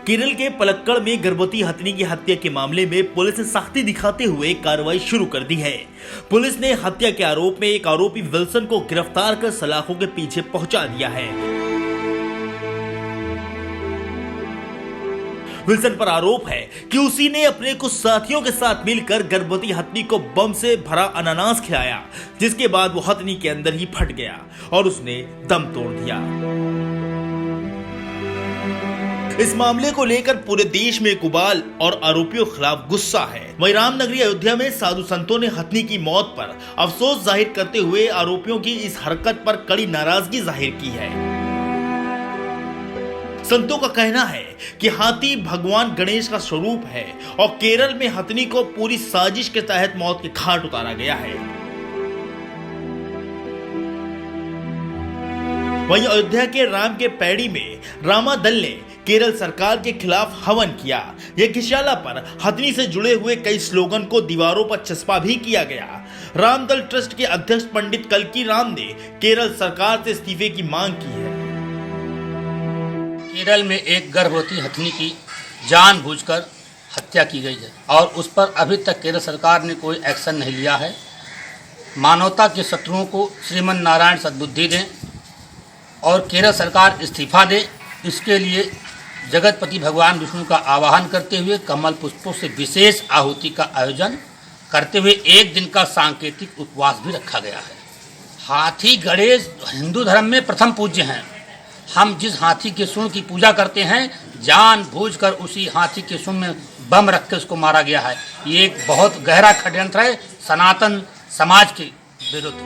केरल के पलक्कड़ में गर्भवती हथिनी की हत्या के मामले में पुलिस ने सख्ती दिखाते हुए कार्रवाई शुरू कर दी है। पुलिस ने हत्या के आरोप में एक आरोपी विल्सन को गिरफ्तार कर सलाखों के पीछे पहुंचा दिया है। विल्सन पर आरोप है कि उसी ने अपने कुछ साथियों के साथ मिलकर गर्भवती हथिनी को बम से भरा अनानास खिलाया, जिसके बाद वो हथिनी के अंदर ही फट गया और उसने दम तोड़ दिया। इस मामले को लेकर पूरे देश में गुबाल और आरोपियों के खिलाफ गुस्सा है। वहीं रामनगरी अयोध्या में साधु संतों ने हथिनी की मौत पर अफसोस जाहिर करते हुए आरोपियों की इस हरकत पर कड़ी नाराजगी जाहिर की है। संतों का कहना है कि हाथी भगवान गणेश का स्वरूप है और केरल में हथिनी को पूरी साजिश के तहत मौत के घाट उतारा गया है। वहीं अयोध्या के राम के पैड़ी में रामा दल ने केरल सरकार के खिलाफ हवन किया। यह घिशाला पर हथिनी से जुड़े हुए कई स्लोगन को दीवारों पर चस्पा भी किया गया। रामदल ट्रस्ट के अध्यक्ष पंडित कल्की राम ने केरल सरकार से इस्तीफे की मांग की है। केरल में एक गर्भवती हथिनी की जानबूझकर हत्या की गई है और उस पर अभी तक केरल सरकार ने कोई एक्शन नहीं लिया है। मानवता के शत्रुओं को श्रीमन नारायण सद्बुद्धि दें और केरल सरकार इस्तीफा दे। इसके लिए जगतपति भगवान विष्णु का आवाहन करते हुए कमल पुष्पों से विशेष आहुति का आयोजन करते हुए एक दिन का सांकेतिक उपवास भी रखा गया है। हाथी गणेश हिंदू धर्म में प्रथम पूज्य हैं। हम जिस हाथी के सूंड की पूजा करते हैं, जानबूझकर उसी हाथी के सूंड में बम रख के उसको मारा गया है। ये एक बहुत गहरा षड्यंत्र है सनातन समाज के विरुद्ध।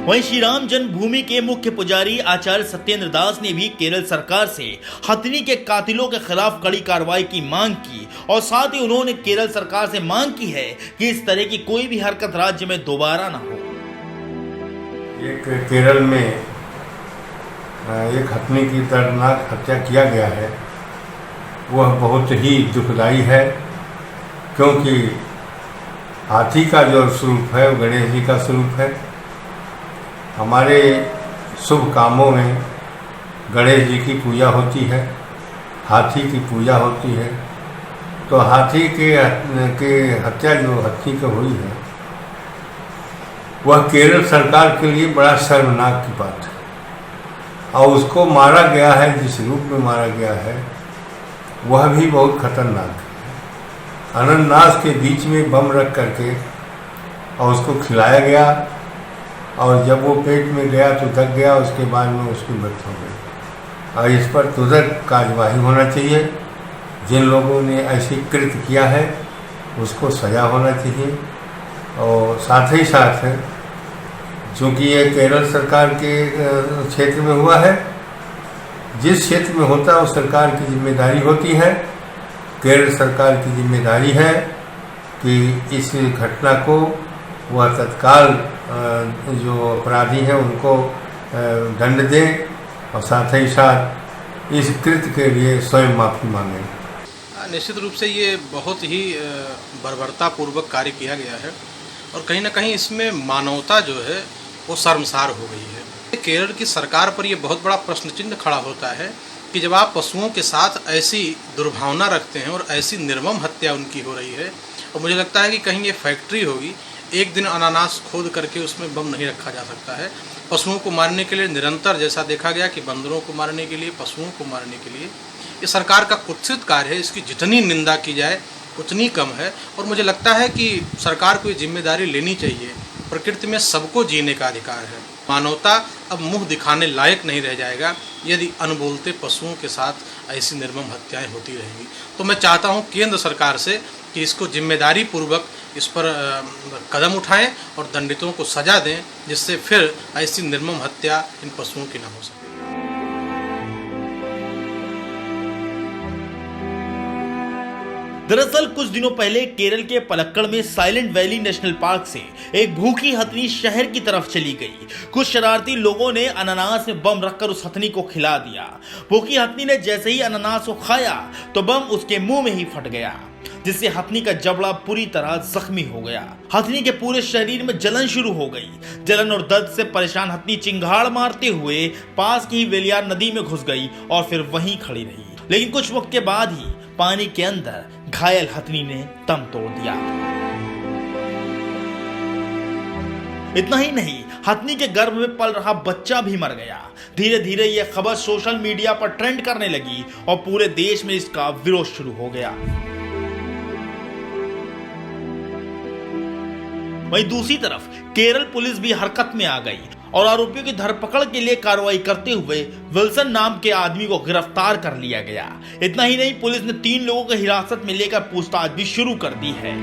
वहीं श्री राम जन्मभूमि के मुख्य पुजारी आचार्य सत्येंद्र दास ने भी केरल सरकार से हथिनी के कातिलों के खिलाफ कड़ी कार्रवाई की मांग की और साथ ही उन्होंने केरल सरकार से मांग की है कि इस तरह की कोई भी हरकत राज्य में दोबारा न हो। एक केरल में एक हथिनी की दर्दनाक हत्या किया गया है, वह बहुत ही दुखदाई है, क्योंकि हाथी का जो स्वरूप है वो गणेश जी का स्वरूप है। हमारे शुभ कामों में गणेश जी की पूजा होती है, हाथी की पूजा होती है। तो हाथी के हत्या जो हथिनी की हुई है वह केरल सरकार के लिए बड़ा शर्मनाक की बात है और उसको मारा गया है, जिस रूप में मारा गया है वह भी बहुत खतरनाक है। अनानास के बीच में बम रख करके और उसको खिलाया गया और जब वो पेट में गया तो दब गया, उसके बाद में उसकी मृत्यु हो गई। और इस पर तुरंत कार्यवाही होना चाहिए। जिन लोगों ने ऐसी कृत्य किया है उसको सजा होना चाहिए। और साथ ही साथ चूँकि ये केरल सरकार के क्षेत्र में हुआ है, जिस क्षेत्र में होता है उस सरकार की जिम्मेदारी होती है। केरल सरकार की जिम्मेदारी है कि इस घटना को वह तत्काल जो अपराधी हैं उनको दंड दें और साथ ही साथ इस कृत्य के लिए स्वयं माफ़ी मांगें। निश्चित रूप से ये बहुत ही बर्बरतापूर्वक कार्य किया गया है और कहीं ना कहीं इसमें मानवता जो है वो शर्मसार हो गई है। केरल की सरकार पर यह बहुत बड़ा प्रश्न चिन्ह खड़ा होता है कि जब आप पशुओं के साथ ऐसी दुर्भावना रखते हैं और ऐसी निर्मम हत्या उनकी हो रही है, और मुझे लगता है कि कहीं ये फैक्ट्री होगी। एक दिन अनानास खोद करके उसमें बम नहीं रखा जा सकता है। पशुओं को मारने के लिए निरंतर, जैसा देखा गया कि बंदरों को मारने के लिए, पशुओं को मारने के लिए ये सरकार का कुत्सित कार्य है। इसकी जितनी निंदा की जाए उतनी कम है और मुझे लगता है कि सरकार को ये जिम्मेदारी लेनी चाहिए। प्रकृति में सबको जीने का अधिकार है। मानवता अब मुंह दिखाने लायक नहीं रह जाएगा यदि अनबोलते पशुओं के साथ ऐसी निर्मम हत्याएं होती रहेंगी। तो मैं चाहता हूं केंद्र सरकार से कि इसको जिम्मेदारी पूर्वक इस पर कदम उठाएं और दंडितों को सजा दें, जिससे फिर ऐसी निर्मम हत्या इन पशुओं की न हो सके। दरअसल कुछ दिनों पहले केरल के पलक्कड़ में साइलेंट वैली नेशनल पार्क से एक भूखी हथिनी शहर की तरफ चली गई। कुछ शरारती लोगों ने अनानास में बम रखकर उस हथिनी को खिला दिया। भूखी हथिनी ने जैसे ही अनानास को खाया तो बम उसके मुंह में ही फट गया, जिससे हथिनी का जबड़ा पूरी तरह जख्मी हो गया। हथिनी के पूरे शरीर में जलन शुरू हो गई। जलन और दर्द से परेशान हथिनी चिंगाड़ मारते हुए पास की ही वेलियार नदी में घुस गई और फिर वहीं खड़ी रही। लेकिन कुछ वक्त के बाद ही पानी के अंदर घायल हथनी ने दम तोड़ दिया। इतना ही नहीं, हथनी के गर्भ में पल रहा बच्चा भी मर गया। धीरे धीरे यह खबर सोशल मीडिया पर ट्रेंड करने लगी और पूरे देश में इसका विरोध शुरू हो गया। वहीं दूसरी तरफ केरल पुलिस भी हरकत में आ गई और आरोपियों की धरपकड़ के लिए कार्रवाई करते हुए विल्सन नाम के आदमी को गिरफ्तार कर लिया गया। इतना ही नहीं, पुलिस ने 3 लोगों को हिरासत में लेकर पूछताछ भी शुरू कर दी है।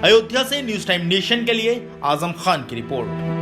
अयोध्या से न्यूज़ टाइम नेशन के लिए आजम खान की रिपोर्ट।